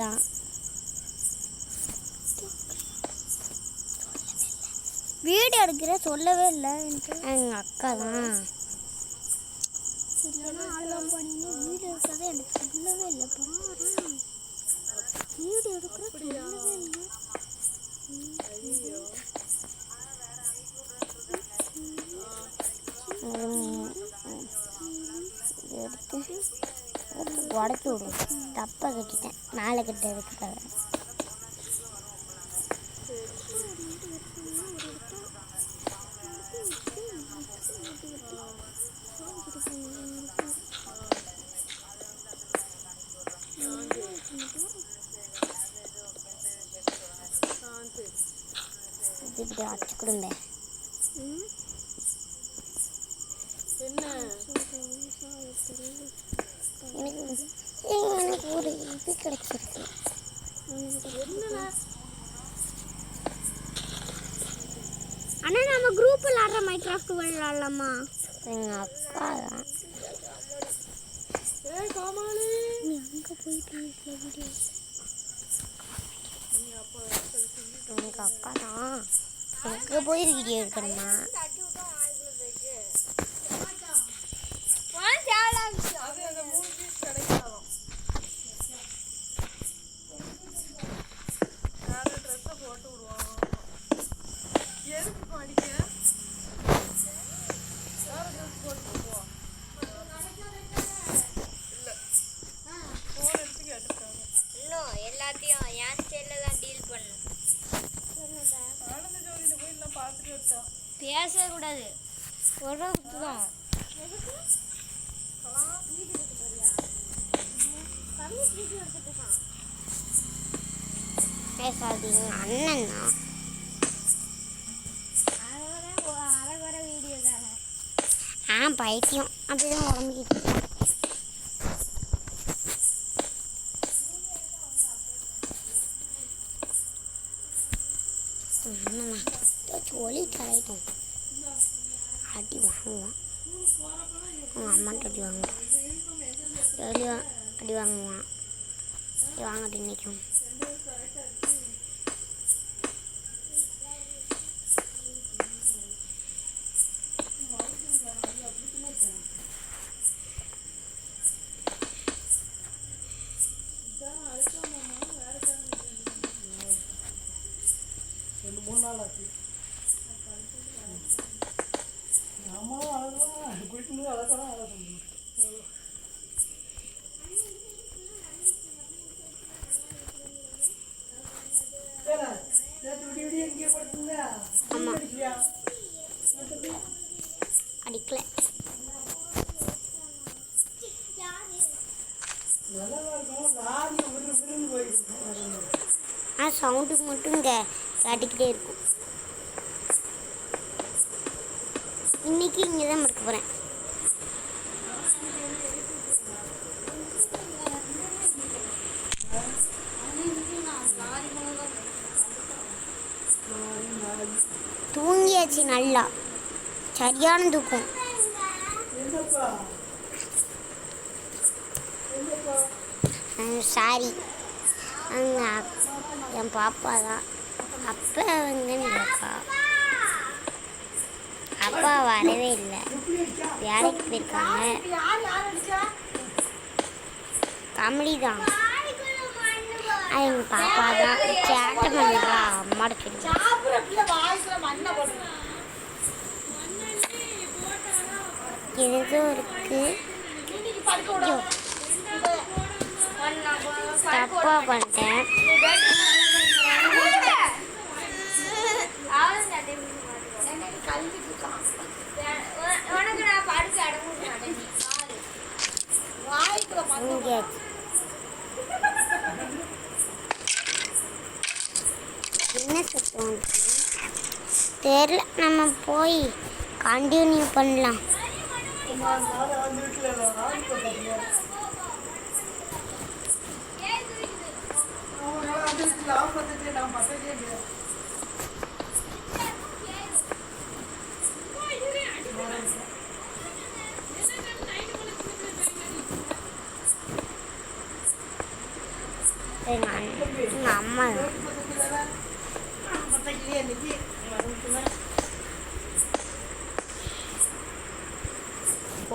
தான். வீடியோ எடுக்கிற சொல்லவே இல்லை. எங்கள் அக்கா தான். சரியான ஆல்பம் பண்ணின்னு வீடியோ எடுக்கிறத எனக்கு சொல்லவே இல்லை. பாரு வீடியோ எடுக்கிற சொல்லவே இல்லை. எடுத்து உடச்சி விடுவோம். தப்பாக கட்டிட்டேன். மேலே கட்டுறதுக்காக. இப்படி அச்சு கொடுங்க. எனக்கு ஒரு இது கிடைச்சிருக்கு. அண்ணா நம்ம குரூப் விளாடுற மைக்ராஃப்ட் விளாடலாமா? எங்கள் அக்கா தான். நீ அங்கே போயிட்டு வீடியோ. எங்கள் அக்கா தான். அங்கே போய் வீடியோ எடுக்கணுமா? எல்லாத்தையும் என் ஸ்டைல்ல தான் டீல் பண்ணும். பேசக்கூடாது. ஒரு தான் பேசாதீங்க. அண்ணன் தான். அரைகுறை வீடியோ தானே. பைத்தியம் அப்படிதான் உடம்பிக்கிட்டு. ஒலி கரையிட்டோம். அடி வாங்குவான். அவங்க அம்மாட்ட அடி வாங்குவான். அடி வாங்குவான். வாங்கிட்டு நிற்கும். அடிக்கல. சவுண்டுக்கு மட்டும் இங்கே காட்டிக்கிட்டே இருக்கும். இன்னைக்கு இங்கே தான் இருக்க போகிறேன். தூங்கியாச்சு நல்லா. சரியான தூக்கம். சாரி. என் பாப்பா தான். அப்பா இருக்கா. அப்பா வரவே இல்லை. வேலைக்கு போயிருக்காங்க. காமெடி தான். எங்கள் பாப்பா தான் சேட்டை பண்ணுறா. அம்மாட்ட எதுவும் இருக்கு. தப்பா பண்ணிட்டேன். என்ன சத்தம் தெரியல. நம்ம போய் கண்டினியூ பண்ணலாம். எங்கள் எங்கள் அம்மா தான்.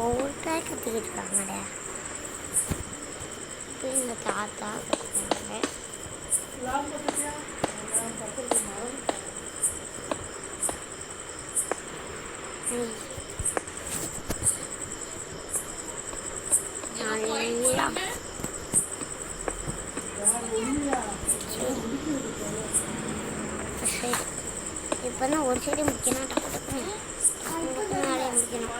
ஒவ்வொருத்தா கற்றுக்கிட்டு இருக்காங்கடா. இப்போ எங்கள் தாத்தா கற்றுக்காங்க. நல்லா சரி, இப்போ தான் ஒரு சைடு முடிக்கணும். டக்கு டக்குன்னு நாளே முடிக்கணும்.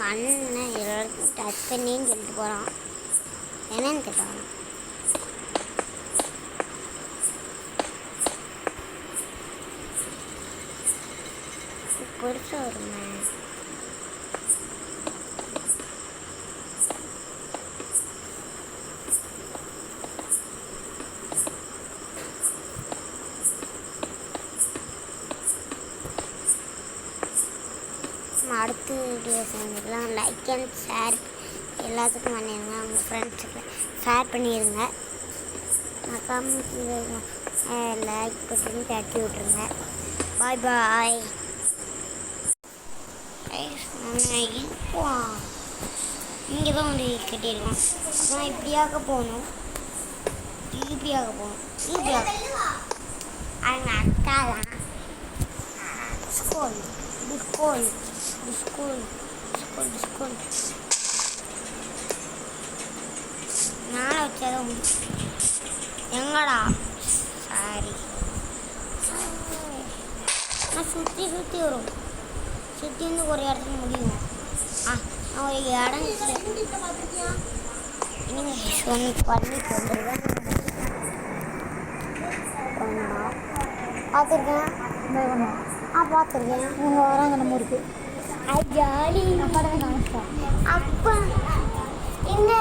அண்ணன் எல்லாருக்கும் டச் பண்ணின்னு சொல்லிட்டு போகிறான். என்னன்னு கேட்டான். பெருசாக வருமே. அடுத்த வீடியோ செஞ்சுக்கலாம். லைக் அண்ட் ஷேர் எல்லாத்துக்கும் பண்ணிடுங்க. உங்கள் ஃப்ரெண்ட்ஸுக்கு ஷேர் பண்ணிடுங்க. மறக்காமல் லைக் பட்டன் தட்டி விட்ருங்க. பாய் பாய். இப்போ இங்கே தான் வந்து கட்டியிருக்கோம். அப்புறம் இப்படியாக போகணும். இப்படியாக அவங்க அக்கா தான். ஸ்கூல் மேலே வச்சாதான் எங்கடா சாரி நான் சுற்றி வரும். சுற்றி வந்து ஒரு இடத்துல முடியும். நான் ஒரு இடம் இன்னும் பண்ணிட்டு வந்துருக்கேன். பார்த்துருக்கேன். பார்த்துருக்கேன். இவங்க வராங்க நம்ம ஊருக்கு. அது ஜாலி. அப்போ என்ன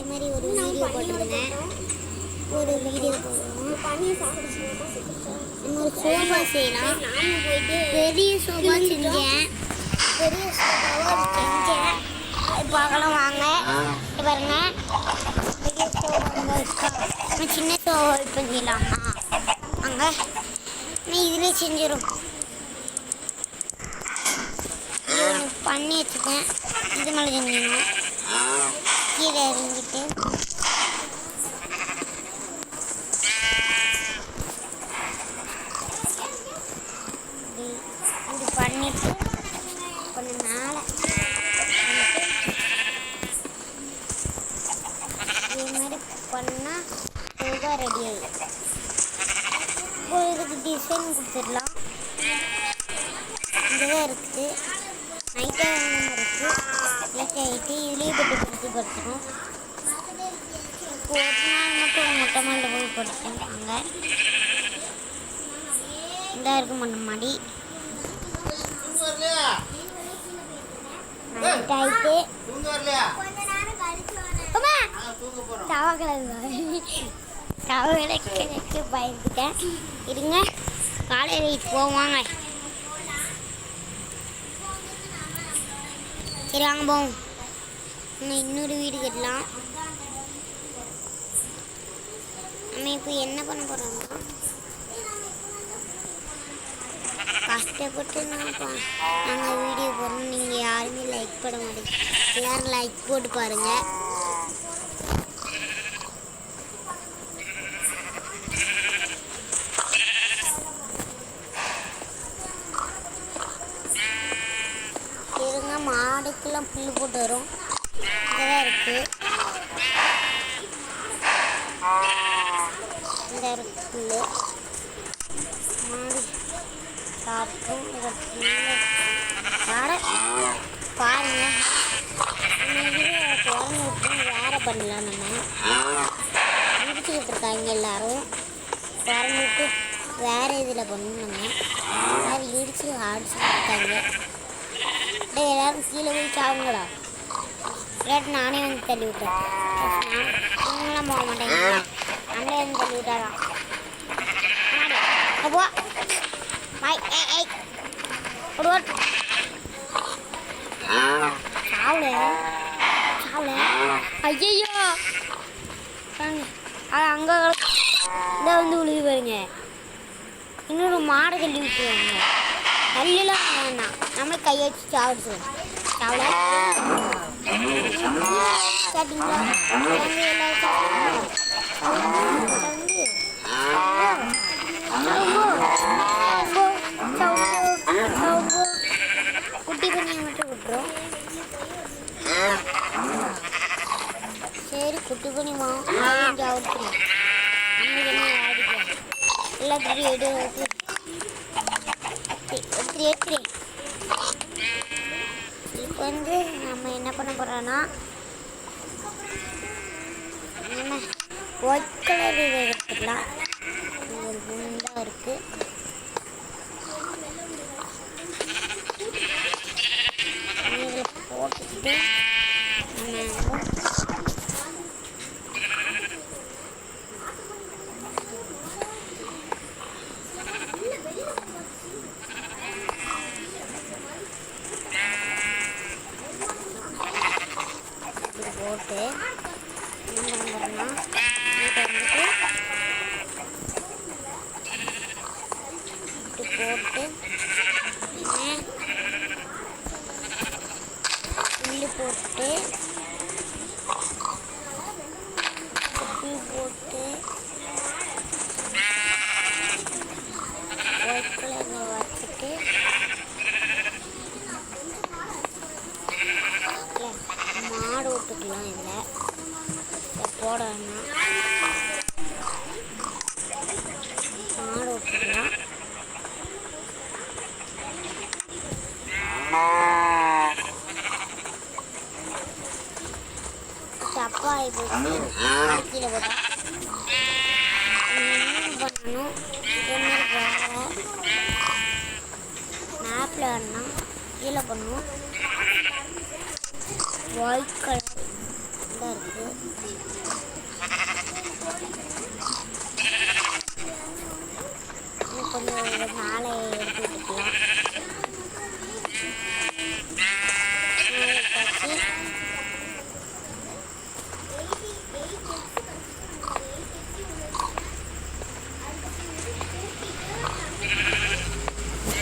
மாதிரி ஒரு வீடியோ போட்டிருந்தேன். ஒரு வீடியோ போடுவோம். நம்ம ஒரு சோஃபா செய்யலாம். பெரிய சோஃபா செஞ்சேன். பார்க்கலாம் வாங்க. பாருங்க பெரிய சோஃபா இருக்கா. நம்ம சின்ன சோஃபா இப்போ செய்யலாமா வாங்க. நான் இதிலே செஞ்சிடும். இது ஒன்று பண்ணி வச்சுக்கேன். இது மேலே செஞ்சிடணும். கீழே இறங்கிட்டு இது பண்ணிட்டு கொஞ்சம் மேலே இது மாதிரி பண்ணால் இதுதான் ரெடி ஆகிடும். இப்போ இதுக்கு டிசைன் கொடுத்துடலாம். இங்கேதான் இருக்குது. நைட்டாக இருக்குது. நைட் ஆகிட்டு இதுலேயே போட்டு படுத்துடும். இப்போ ஒரு நாள் மட்டும் மொட்டை மாடியில் போய் படுத்துட்டாங்க. இந்த இருக்கும் பண்ண மாடி நைட் ஆகிட்டு தவகளை கிடைக்க பயந்துட்டேன். இருங்க காலையில் போவாங்க. சரி வாங்க போவோம். இன்னொரு வீடு கட்டலாம். நம்ம இப்போ என்ன பண்ண போகிறோம்னா கஷ்டப்பட்டு நாங்கள் வீடியோ போடுறோம். நீங்கள் யாருமே லைக் பண்ண மாட்டேங்க. எல்லோரும் லைக் போட்டு பாருங்கள். இருங்க, மாடுக்கெல்லாம் புல் போட்டு வரும். இதெல்லாம் இருக்குது. இந்த இருக்கு புல். மாடு சாப்பிட்டும் இதை பாருங்க. குழம்பு விட்டு வேற பண்ணலாம். நம்ம முடிச்சுக்கிட்டு இருக்காங்க எல்லாரும். குழம்பு விட்டு வேற இதில் பண்ணணும். நம்ம எல்லாரும் இடிச்சு அடிச்சுட்டு இருக்காங்க. எல்லாரும் கீழே போய் சாவுங்களா? இல்லாட்டி நானே வந்து தள்ளி விட்டேன். இவங்களாம் போக மாட்டேங்க. நம்மளே வந்து தள்ளி விட்டாதான். அப்போ பாய். ஏய் ஒரு சாவுல சாவுல. ஐயோ அது அங்கே இதை வந்து உழுவி பாருங்க. இன்னொரு மாடை தள்ளி விட்டுருவாங்க. தள்ளிலாம் வேணாம், நம்மளே கையை வச்சு சாவிடுவோம். சாவல கேட்டிங்களா? குட்டி பண்ணியை மட்டும் விட்டுரும். சரி குட்டி பண்ணி சாவிடுறோம். நம்மளுக்கு என்ன ஆடிக்கும் எல்லாத்தையும் எடுத்து இப்போ வந்து நம்ம என்ன பண்ண போகிறோன்னா நம்ம ஒயிட் கலர் இதை எடுத்துக்கலாம். ஒரு குண்டாக இருக்குது. இதில் போட்டுக்கிட்டு நம்ம போட்டு என்ன பண்ணுறோம்னா இதை வந்துட்டு போட்டு புல்லு போட்டு புல் போட்டு ஒயிட் கலரில் வச்சுட்டு மாடு விட்டுக்கலாம். இதில் போட வேணாம், மாடு விட்டுக்கலாம். தப்பா போட்டு கீழே போட்டா என்ன பண்ணணும்? மேப்பில் வேணாம் கீழே பண்ணணும். ஒயிட் கலர் தான் இருக்குது. கொஞ்சம் இதை மேலே எடுத்து விட்டுக்கலாம்.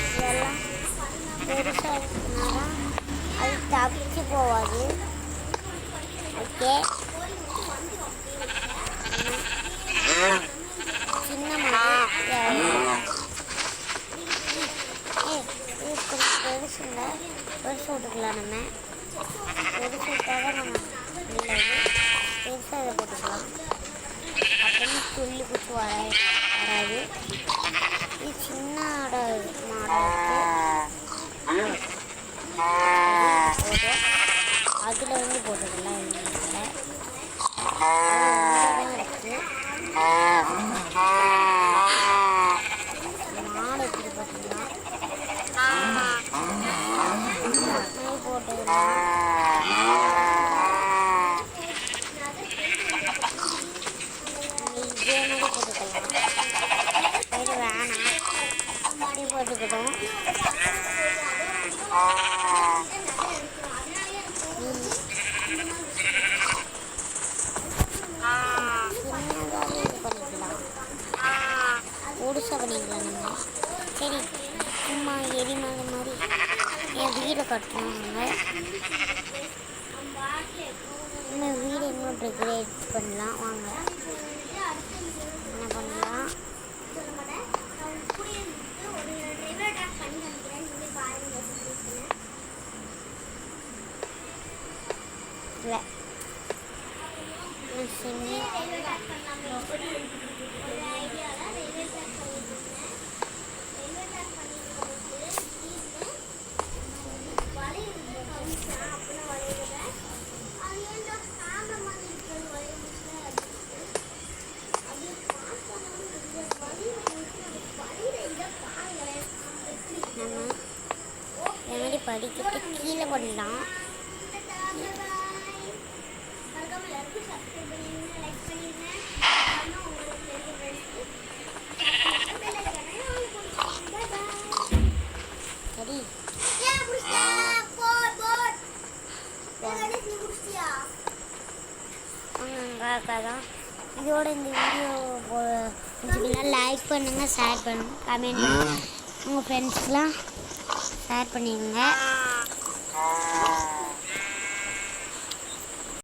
இதெல்லாம் பெருசாக இருக்குனால அது தப்பிச்சு போகாது. ஓகே, சின்ன மாடு இது கொஞ்சம் பெருசு இல்லை, பெருசு விட்டுக்கலாம். நம்ம பெருசு விட்டால் தான் நம்ம இல்லது பெருசாக இதை போட்டுக்கலாம். அப்படின்னு சொல்லி குச்சி வராது. இது சின்ன மாடு அதில் வந்து போட்டுக்கலாம். இருக்கு மாடு எப்படி பார்த்தீங்கன்னா போட்டுக்கலாம். இதே மாதிரி போட்டுக்கலாம். இது வேணாம், இப்படி போட்டுக்கிட்டோம். கட்டணுங்க. இன்னும் வீடு இன்னும் டெக்கரேட் பண்ணலாம். வாங்க என்ன பண்ணலாம். இல்லை சின்னி நம்ம இந்த மாதிரி படிக்கிட்டு கீழே பண்ணலாம். சரி தான் இதோட இந்த வீடியோ பிடிச்சிங்கன்னா லைக் பண்ணுங்கள், ஷேர் பண்ணுங்கள், கமெண்ட் பண்ணுங்கள், உங்கள் ஃப்ரெண்ட்ஸ்க்கெலாம் ஷேர் பண்ணிடுங்க.